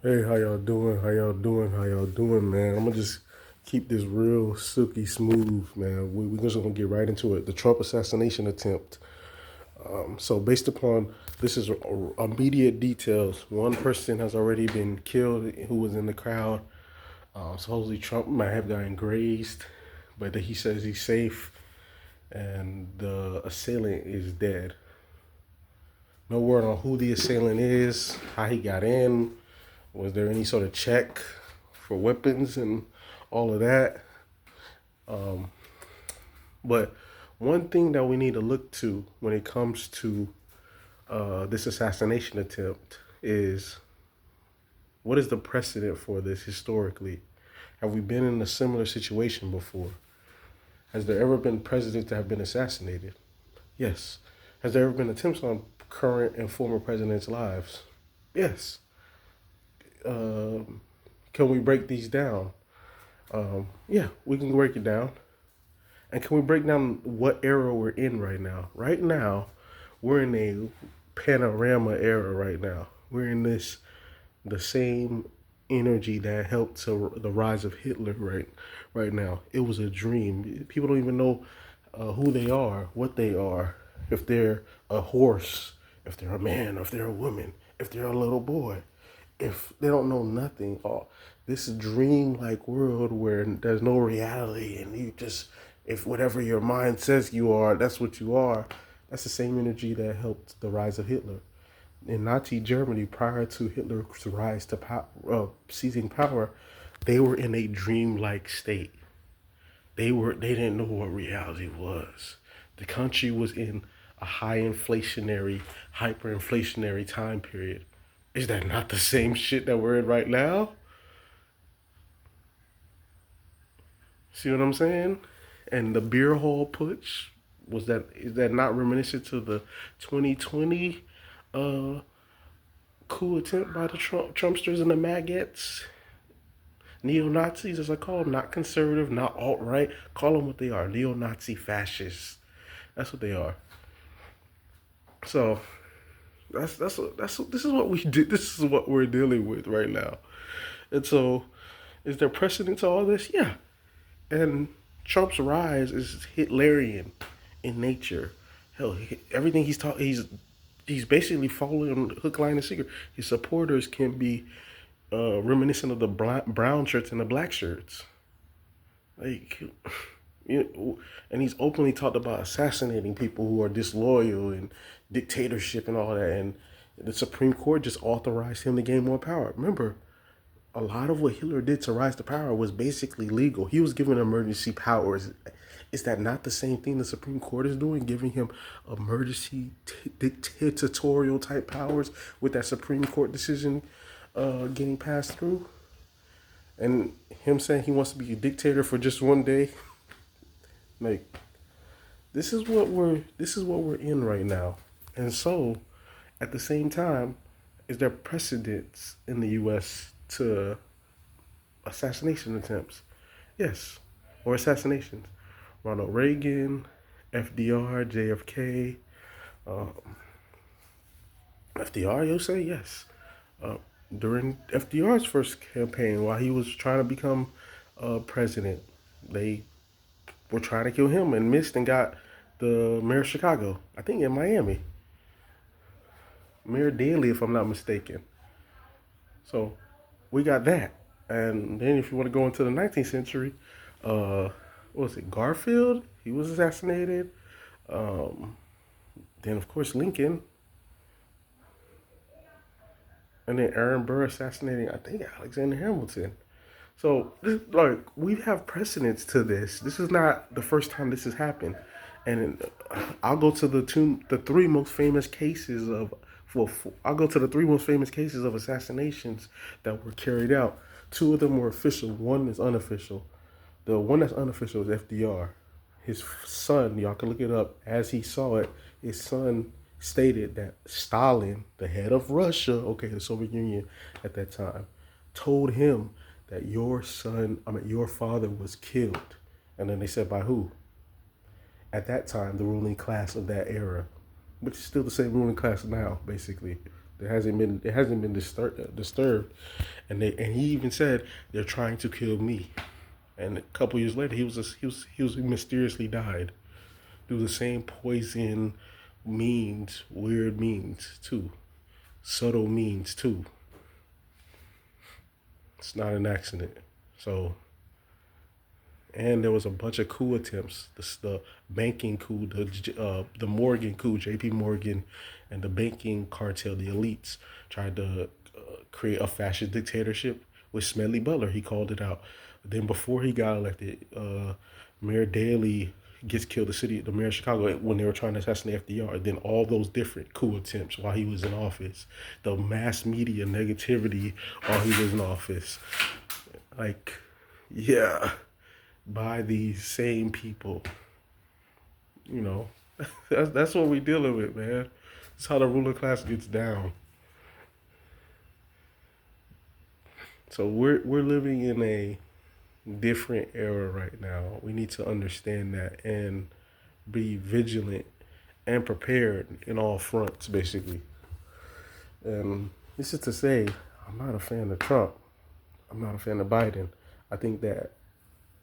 Hey, how y'all doing? How y'all doing? How y'all doing, man? I'm gonna just keep this real silky smooth, man. We're just gonna get right into it. The Trump assassination attempt. So, based upon this is immediate details. One person has already been killed who was in the crowd. Supposedly, Trump might have gotten grazed, but he says he's safe, and the assailant is dead. No word on who the assailant is, how he got in. Was there any sort of check for weapons and all of that? But one thing that we need to look to when it comes to this assassination attempt is what is the precedent for this historically? Have we been in a similar situation before? Has there ever been presidents that have been assassinated? Yes. Has there ever been attempts on current and former presidents' lives? Yes. Can we break these down? Yeah, we can break it down. And can we break down what era we're in right now? Right now, we're in a panorama era right now. We're in the same energy that helped to the rise of Hitler right now. It was a dream. People don't even know who they are, what they are, if they're a horse, if they're a man, or if they're a woman, if they're a little boy, if they don't know nothing. Oh, this dream-like world where there's no reality, and you just if whatever your mind says you are, that's what you are. That's the same energy that helped the rise of Hitler in Nazi Germany prior to Hitler's rise to seizing power. They were in a dream-like state. They didn't know what reality was. The country was in a high inflationary, hyperinflationary time period. Is that not the same shit that we're in right now? See what I'm saying? And the beer hall putsch, is that not reminiscent to the 2020 uh, coup attempt by the Trumpsters and the maggots, neo Nazis as I call them, not conservative, not alt right. Call them what they are: neo Nazi fascists. That's what they are. So this is what we did. This is what we're dealing with right now. And so, is there precedent to all this? Yeah. And Trump's rise is Hitlerian in nature. Hell, everything he's taught, he's basically following hook, line, and sinker. His supporters can be reminiscent of the brown shirts and the black shirts. Like, you know, and he's openly talked about assassinating people who are disloyal and dictatorship and all that. And the Supreme Court just authorized him to gain more power. Remember, a lot of what Hitler did to rise to power was basically legal. He was given emergency powers. Is that not the same thing the Supreme Court is doing, giving him emergency dictatorial type powers with that Supreme Court decision getting passed through? And him saying he wants to be a dictator for just one day, like this is what we're in right now. And so, at the same time, is there precedents in the U.S. to assassination attempts? Yes, or assassinations. Ronald Reagan, FDR, JFK. Uh, FDR, you'll say yes. Uh, During FDR's first campaign, while he was trying to become president, they were trying to kill him and missed and got the mayor of Chicago. I think in Miami, Mayor Daley, if I'm not mistaken. So we got that. And then if you want to go into the 19th century, what was it, Garfield? He was assassinated. Um, then of course Lincoln, and then Aaron Burr assassinating I think Alexander Hamilton. So like we have precedents to this. This is not the first time this has happened, and I'll go to the three most famous cases of I'll go to the three most famous cases of assassinations that were carried out. Two of them were official. One is unofficial. The one that's unofficial is FDR. His son, y'all can look it up. As he saw it, his son stated that Stalin, the head of Russia, okay, the Soviet Union at that time, told him that your father was killed. And then they said, by who? At that time, the ruling class of that era, which is still the same ruling class now, basically. It hasn't been disturbed, and he even said they're trying to kill me. And a couple years later, he mysteriously died through the same poison means, weird means too, subtle means too. It's not an accident. So, and there was a bunch of coup attempts. The banking coup, the Morgan coup, J.P. Morgan, and the banking cartel, the elites tried to create a fascist dictatorship with Smedley Butler. He called it out. But then before he got elected, Mayor Daley gets killed. The mayor of Chicago, when they were trying to assassinate FDR. Then all those different coup attempts while he was in office, the mass media negativity while he was in office, like, yeah, by these same people. You know, that's what we dealing with, man. It's how the ruling class gets down. So we're living in a different era right now. We need to understand that and be vigilant and prepared in all fronts, basically. And this is to say, I'm not a fan of Trump. I'm not a fan of Biden. I think that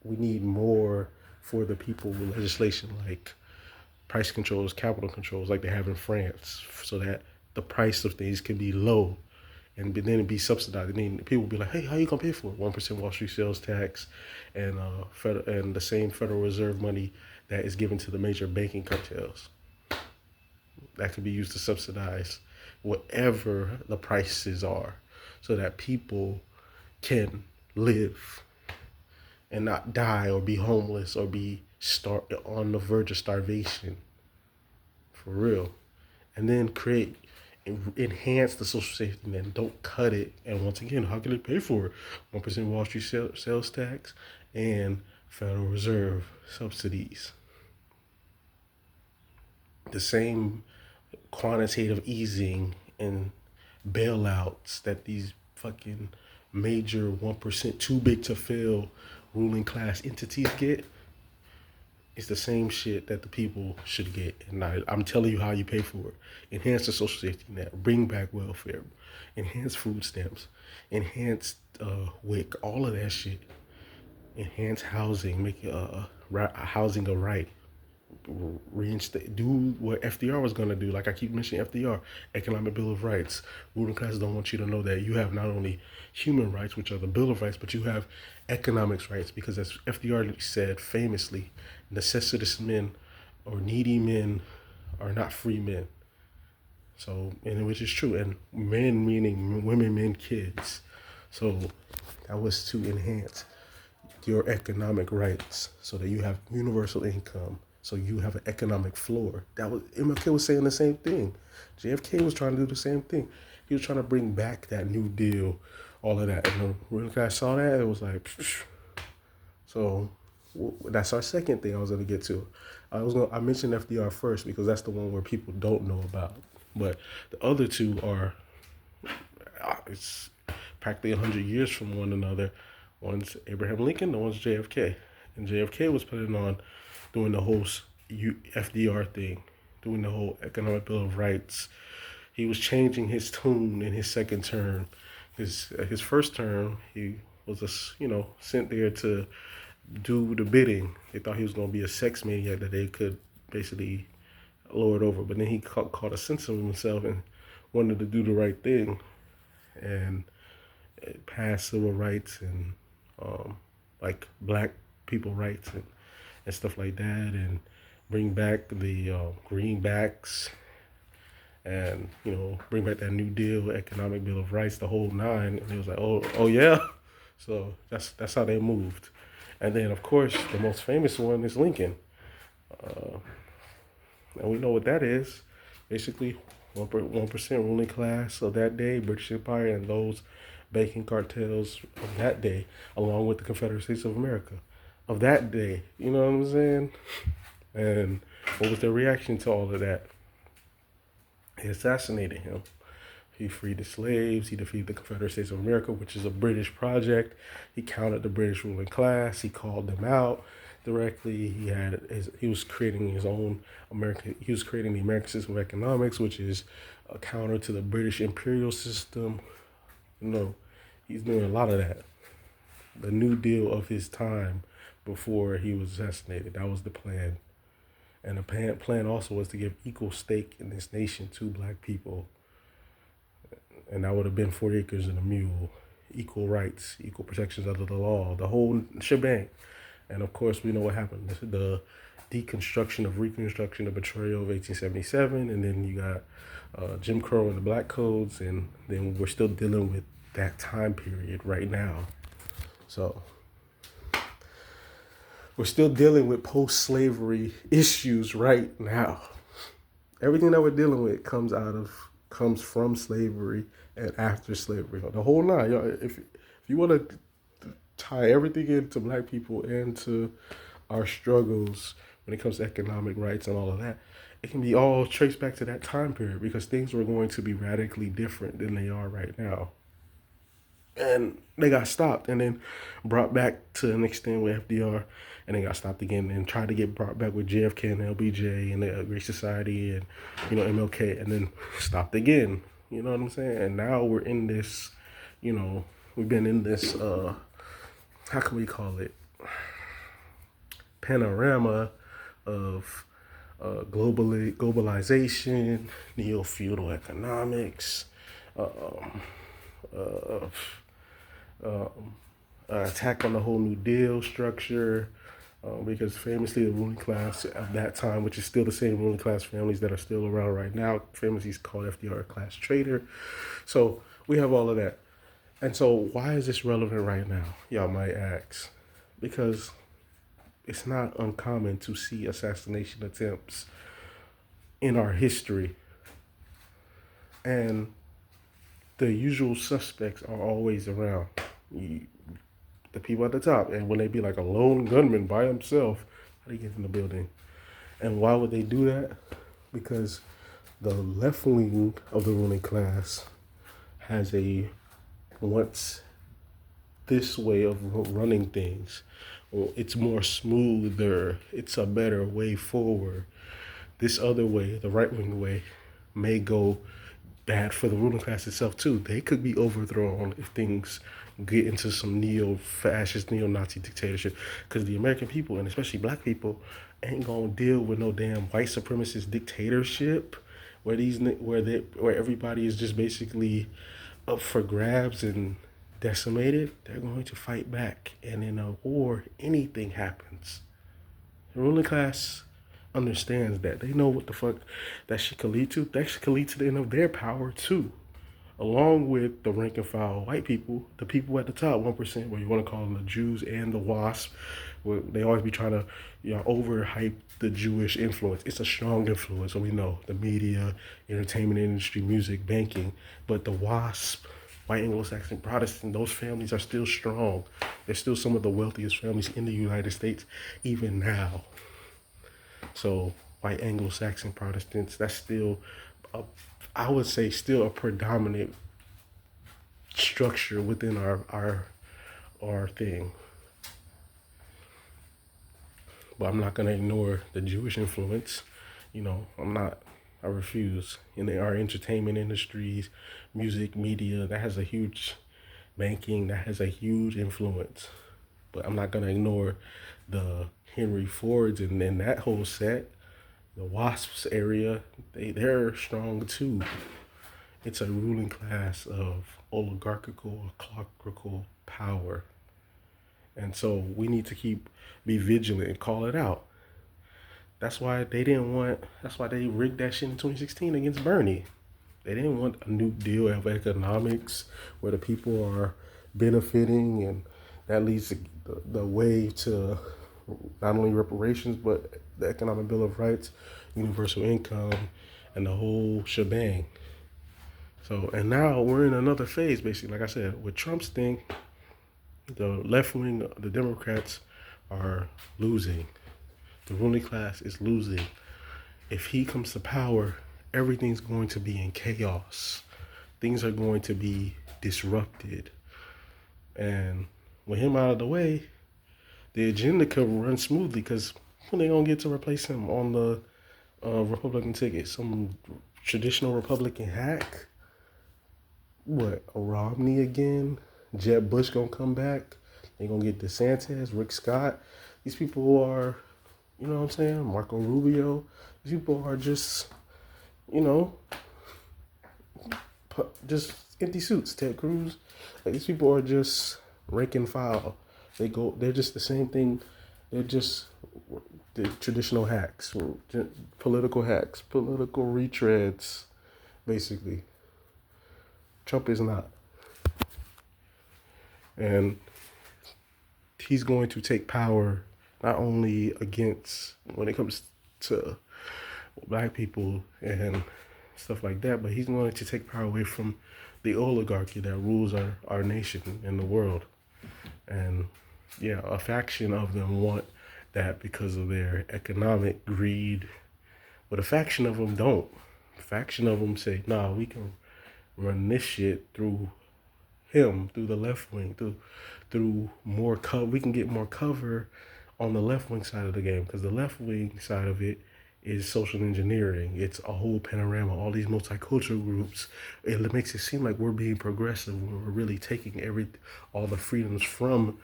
we need more for the people with legislation like price controls, capital controls, like they have in France, so that the price of things can be low and then it be subsidized. And then people will be like, "Hey, how you gonna pay for it? 1% Wall Street sales tax, and and the same Federal Reserve money that is given to the major banking cartels that could be used to subsidize whatever the prices are, so that people can live and not die or be homeless or be on the verge of starvation, for real. And then enhance the social safety net. Don't cut it. And once again, how can they pay for it? 1% Wall Street sales tax and Federal Reserve subsidies. The same quantitative easing and bailouts that these fucking major 1% too big to fail ruling class entities get. It's the same shit that the people should get. And I'm telling you how you pay for it. Enhance the social safety net, bring back welfare, enhance food stamps, enhance WIC, all of that shit. Enhance housing, make housing a right. Reinstate, do what FDR was going to do. Like I keep mentioning FDR, Economic Bill of Rights. Ruling classes don't want you to know that you have not only human rights, which are the Bill of Rights, but you have economics rights, because as FDR said famously, necessitous men or needy men are not free men. So, and which is true. And men meaning women, men, kids. So that was to enhance your economic rights so that you have universal income, so you have an economic floor. That was MLK was saying the same thing. JFK was trying to do the same thing. He was trying to bring back that New Deal, all of that. And when I saw that, it was like, psh. So that's our second thing I was going to get to. I mentioned FDR first because that's the one where people don't know about. But the other two are, it's practically 100 years from one another. One's Abraham Lincoln, the one's JFK. And JFK was putting on doing the whole FDR thing, doing the whole Economic Bill of Rights. He was changing his tune in his second term. His first term, he was sent there to do the bidding. They thought he was going to be a sex maniac that they could basically lord over. But then he caught a sense of himself and wanted to do the right thing and pass civil rights and like black people rights and stuff like that, and bring back the greenbacks and bring back that New Deal, Economic Bill of Rights, the whole nine. And it was like, oh yeah. So that's how they moved. And then of course the most famous one is Lincoln, and we know what that is. Basically, 1% ruling class of that day, British Empire, and those banking cartels of that day, along with the Confederate States of America of that day. You know what I'm saying? And what was their reaction to all of that? They assassinated him. He freed the slaves. He defeated the Confederate States of America, which is a British project. He countered the British ruling class. He called them out. directly. He was creating his own He was creating the American system of economics, which is a counter to the British imperial system. No, he's doing a lot of that. The New Deal of his time before he was assassinated. That was the plan. And the plan also was to give equal stake in this nation to black people. And that would have been 4 acres and a mule, equal rights, equal protections under the law, the whole shebang. And of course, we know what happened. The deconstruction of Reconstruction, the betrayal of 1877, and then you got Jim Crow and the Black Codes, and then we're still dealing with that time period right now. So we're still dealing with post-slavery issues right now. Everything that we're dealing with comes from slavery and after slavery. The whole nine. If you want to tie everything into black people and to our struggles when it comes to economic rights and all of that, it can be all traced back to that time period because things were going to be radically different than they are right now. And they got stopped and then brought back to an extent with FDR, and they got stopped again and tried to get brought back with JFK and LBJ and the Great Society and, MLK, and then stopped again. You know what I'm saying? And now we're in this, we've been in this, how can we call it? Panorama of globalization, neo-feudal economics, attack on the whole New Deal structure, because famously the ruling class of that time, which is still the same ruling class families that are still around right now, famously called FDR a class traitor. So we have all of that. And so why is this relevant right now, y'all might ask? Because it's not uncommon to see assassination attempts in our history. And the usual suspects are always around. The people at the top. And when they be like a lone gunman by himself, how do you get in the building? And why would they do that? Because the left wing of the ruling class has wants this way of running things. It's more smoother. It's a better way forward. This other way, the right wing way, may go bad for the ruling class itself too. They could be overthrown if things get into some neo-fascist, neo-Nazi dictatorship, because the American people, and especially black people, ain't gonna deal with no damn white supremacist dictatorship where everybody is just basically up for grabs and decimated. They're going to fight back, and in a war, anything happens. The ruling class understands that. They know what the fuck that shit could lead to. That shit could lead to the end of their power too. Along with the rank and file white people, the people at the top, 1%, where you want to call them the Jews and the WASP, where they always be trying to, overhype the Jewish influence. It's a strong influence, so we know the media, entertainment industry, music, banking, but the WASP, white Anglo-Saxon Protestant, those families are still strong. They're still some of the wealthiest families in the United States, even now. So white Anglo-Saxon Protestants, that's still, I would say, still a predominant structure within our thing. But I'm not going to ignore the Jewish influence. I refuse. In our entertainment industries, music, media, that has a huge banking, that has a huge influence. But I'm not going to ignore the Henry Fords and then that whole set, the WASPs area, they're strong too. It's a ruling class of oligarchical, clockratical power. And so we need to be vigilant and call it out. That's why they rigged that shit in 2016 against Bernie. They didn't want a new deal of economics where the people are benefiting, and that leads the way to not only reparations, but the Economic Bill of Rights, universal income, and the whole shebang. So, and now we're in another phase, basically. Like I said, with Trump's thing, the left wing, the Democrats are losing. The ruling class is losing. If he comes to power, everything's going to be in chaos. Things are going to be disrupted. And with him out of the way, the agenda could run smoothly because when they gonna get to replace him on the Republican ticket? Some traditional Republican hack? What, a Romney again? Jeb Bush gonna come back? They gonna get DeSantis, Rick Scott. These people who are, you know what I'm saying? Marco Rubio. These people are just, you know, just empty suits. Ted Cruz. Like, these people are just rank and file. They're just the same thing. They're just the traditional hacks, political hacks, political retreads, basically. Trump is not. And he's going to take power not only against, when it comes to black people and stuff like that, but he's going to take power away from the oligarchy that rules our nation and the world. And yeah, a faction of them want that because of their economic greed, but a faction of them don't. A faction of them say, nah, we can run this shit through him, through the left wing, through more cover. We can get more cover on the left wing side of the game, because the left wing side of it is social engineering. It's a whole panorama, all these multicultural groups. It makes it seem like we're being progressive when we're really taking all the freedoms from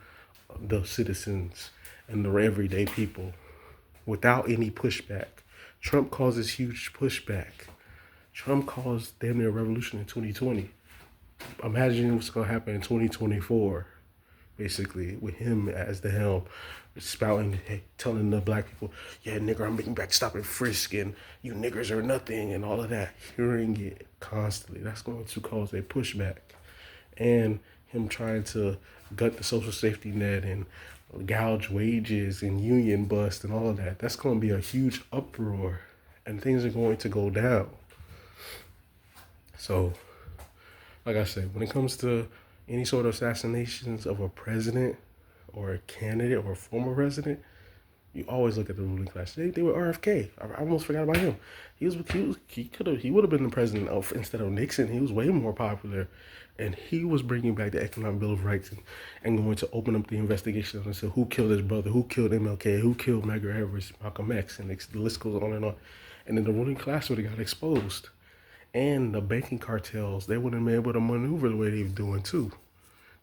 the citizens and the everyday people without any pushback. Trump causes huge pushback. Trump caused damn near a revolution in 2020. Imagine what's going to happen in 2024, basically, with him as the helm, spouting, telling the black people, yeah, nigger, I'm making back, stop and frisk, and you niggers are nothing, and all of that. Hearing it constantly, that's going to cause a pushback. And him trying to gut the social safety net and gouge wages and union bust and all of that. That's going to be a huge uproar, and things are going to go down. So, like I said, when it comes to any sort of assassinations of a president or a candidate or a former president, you always look at the ruling class. They were RFK. I almost forgot about him. He would have been the president instead of Nixon. He was way more popular, and he was bringing back the Economic Bill of Rights and going to open up the investigation and say who killed his brother, who killed MLK, who killed Medgar Evers, Malcolm X, and the list goes on and on. And then the ruling class would have got exposed. And the banking cartels, they wouldn't have been able to maneuver the way they were doing too.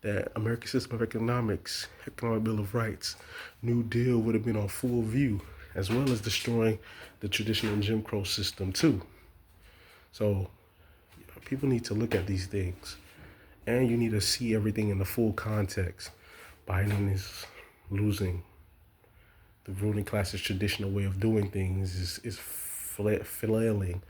That American System of Economics, Economic Bill of Rights, New Deal would have been on full view, as well as destroying the traditional Jim Crow system too. So people need to look at these things, and you need to see everything in the full context. Biden is losing. The ruling class's traditional way of doing things is flailing.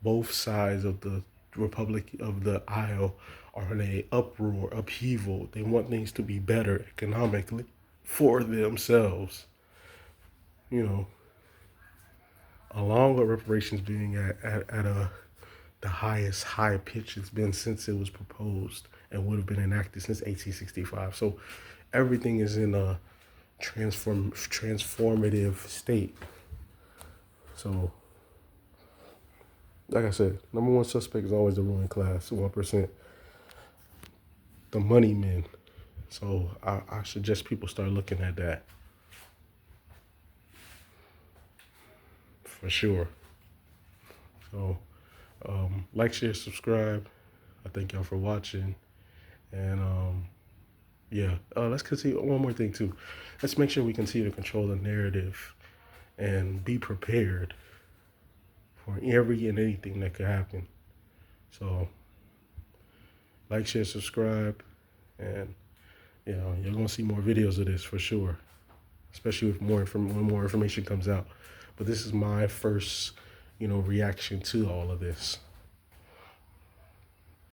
Both sides of the Republic of the aisle are in a uproar, upheaval. They want things to be better economically for themselves. You know, along with reparations being at the highest high pitch it's been since it was proposed and would have been enacted since 1865. So everything is in a transformative state. So, like I said, number one suspect is always the ruling class, 1%, the money men. So I suggest people start looking at that. For sure. So, like, share, subscribe. I thank y'all for watching. And, let's continue. One more thing, too. Let's make sure we continue to control the narrative and be prepared for every and anything that could happen. So, like, share, subscribe, and you're gonna see more videos of this for sure, especially with when more information comes out. But this is my first, reaction to all of this.